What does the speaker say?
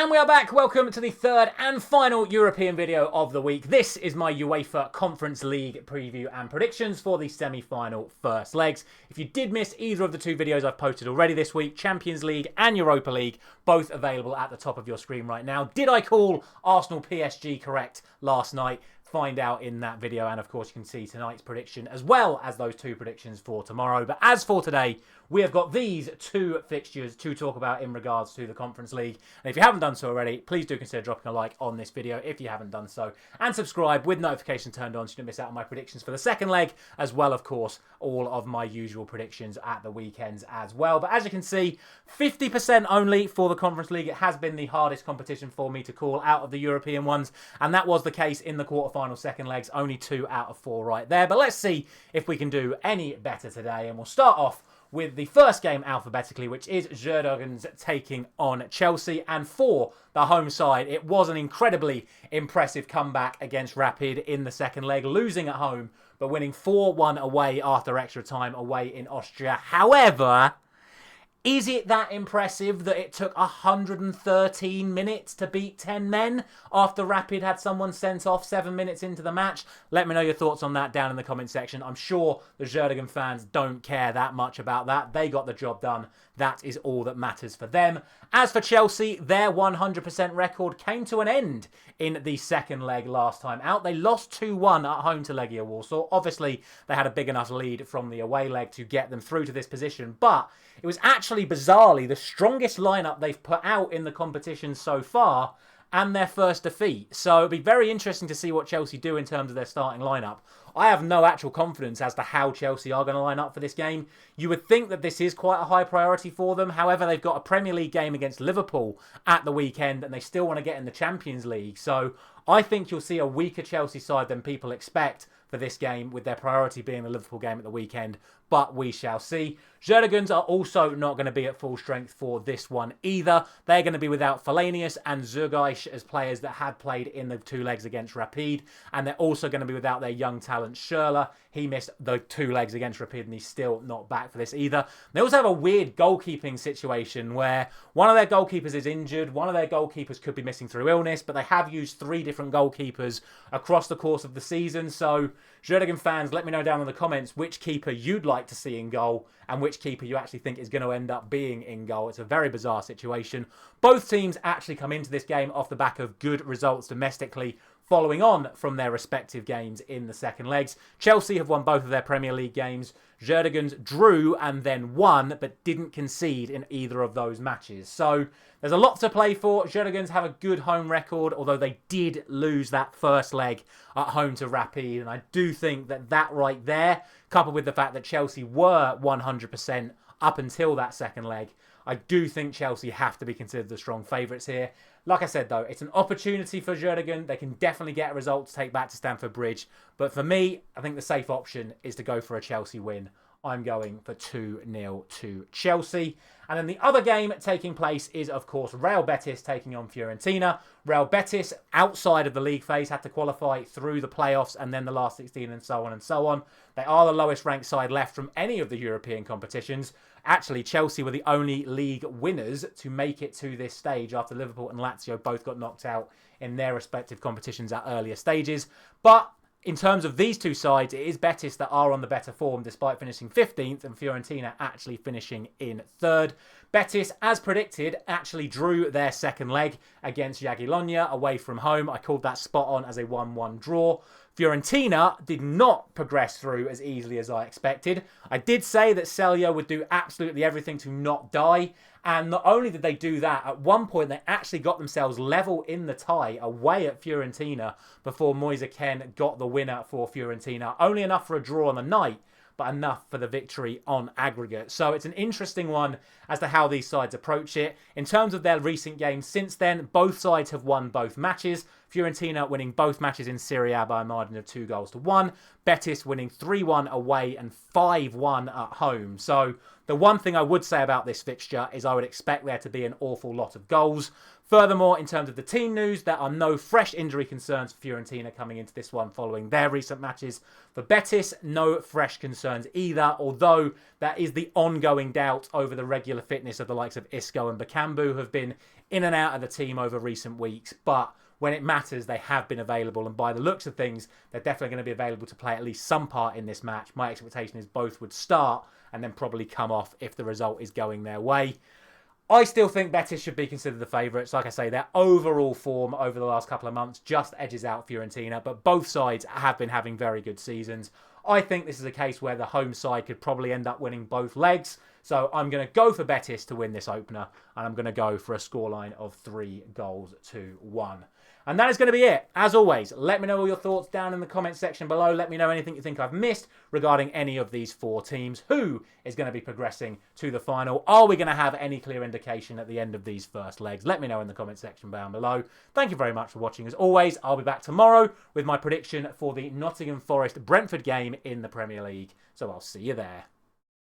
And we are back. Welcome to the third and final European video of the week. This is my UEFA Conference League preview and predictions for the semi-final first legs. If you did miss either of the two videos I've posted already this week, Champions League and Europa League, both available at the top of your screen right now. Did I call Arsenal PSG correct last night? Find out in that video, and of course you can see tonight's prediction as well as those two predictions for tomorrow. But as for today, we have got these two fixtures to talk about in regards to the Conference League. And if you haven't done so already, please do consider dropping a like on this video if you haven't done so, and subscribe with notifications turned on so you don't miss out on my predictions for the second leg, as well, of course, all of my usual predictions at the weekends as well. But as you can see, 50% only for the Conference League. It has been the hardest competition for me to call out of the European ones, and that was the case in the quarterfinal second legs. Only 2 out of 4 right there. But let's see if we can do any better today, and we'll start off with the first game alphabetically, which is Djurgardens taking on Chelsea. And for the home side, it was an incredibly impressive comeback against Rapid in the second leg, losing at home, but winning 4-1 away after extra time away in Austria. However, is it that impressive that it took 113 minutes to beat 10 men after Rapid had someone sent off 7 minutes into the match? Let me know your thoughts on that down in the comment section. I'm sure the Djurgardens fans don't care that much about that. They got the job done. That is all that matters for them. As for Chelsea, their 100% record came to an end in the second leg last time out. They lost 2-1 at home to Legia Warsaw. Obviously, they had a big enough lead from the away leg to get them through to this position, but it was actually bizarrely the strongest lineup they've put out in the competition so far, and their first defeat. So it'll be very interesting to see what Chelsea do in terms of their starting lineup. I have no actual confidence as to how Chelsea are going to line up for this game. You would think that this is quite a high priority for them. However, they've got a Premier League game against Liverpool at the weekend, and they still want to get in the Champions League. So I think you'll see a weaker Chelsea side than people expect for this game, with their priority being the Liverpool game at the weekend, but we shall see. Djurgardens are also not going to be at full strength for this one either. They're going to be without Fellainius and Zurgaish as players that had played in the 2 legs against Rapid, and they're also going to be without their young talent Schürrle. He missed the 2 legs against Rapid and he's still not back for this either. They also have a weird goalkeeping situation where one of their goalkeepers is injured, one of their goalkeepers could be missing through illness, but they have used 3 different goalkeepers across the course of the season. So Djurgardens fans, let me know down in the comments which keeper you'd like to see in goal and which keeper you actually think is going to end up being in goal. It's a very bizarre situation. Both teams actually come into this game off the back of good results domestically, following on from their respective games in the second legs. Chelsea have won both of their Premier League games. Djurgardens drew and then won, but didn't concede in either of those matches. So there's a lot to play for. Djurgardens have a good home record, although they did lose that first leg at home to Rapid. And I do think that that right there, coupled with the fact that Chelsea were 100% up until that second leg, I do think Chelsea have to be considered the strong favourites here. Like I said, though, it's an opportunity for Djurgardens. They can definitely get a result to take back to Stamford Bridge. But for me, I think the safe option is to go for a Chelsea win. I'm going for 2-0 to Chelsea. And then the other game taking place is, of course, Real Betis taking on Fiorentina. Real Betis, outside of the league phase, had to qualify through the playoffs and then the last 16 and so on and so on. They are the lowest ranked side left from any of the European competitions. Actually, Chelsea were the only league winners to make it to this stage after Liverpool and Lazio both got knocked out in their respective competitions at earlier stages. But in terms of these two sides, it is Betis that are on the better form despite finishing 15th and Fiorentina actually finishing in 3rd. Betis, as predicted, actually drew their second leg against Jagiellonia away from home. I called that spot on as a 1-1 draw. Fiorentina did not progress through as easily as I expected. I did say that Celio would do absolutely everything to not die. And not only did they do that, at one point they actually got themselves level in the tie away at Fiorentina before Moise Kean got the winner for Fiorentina. Only enough for a draw on the night, but enough for the victory on aggregate. So it's an interesting one as to how these sides approach it. In terms of their recent games since then, both sides have won both matches. Fiorentina winning both matches in Serie A by a margin of 2-1. Betis winning 3-1 away and 5-1 at home. So the one thing I would say about this fixture is I would expect there to be an awful lot of goals. Furthermore, in terms of the team news, there are no fresh injury concerns for Fiorentina coming into this one following their recent matches. For Betis, no fresh concerns either, although that is the ongoing doubt over the regular fitness of the likes of Isco and Bakambu, who have been in and out of the team over recent weeks. But when it matters, they have been available, and by the looks of things, they're definitely going to be available to play at least some part in this match. My expectation is both would start and then probably come off if the result is going their way. I still think Betis should be considered the favourites. Like I say, their overall form over the last couple of months just edges out Fiorentina, but both sides have been having very good seasons. I think this is a case where the home side could probably end up winning both legs. So I'm going to go for Betis to win this opener, and I'm going to go for a scoreline of 3-1. And that is going to be it. As always, let me know all your thoughts down in the comment section below. Let me know anything you think I've missed regarding any of these 4 teams. Who is going to be progressing to the final? Are we going to have any clear indication at the end of these first legs? Let me know in the comment section down below. Thank you very much for watching. As always, I'll be back tomorrow with my prediction for the Nottingham Forest-Brentford game in the Premier League. So I'll see you there.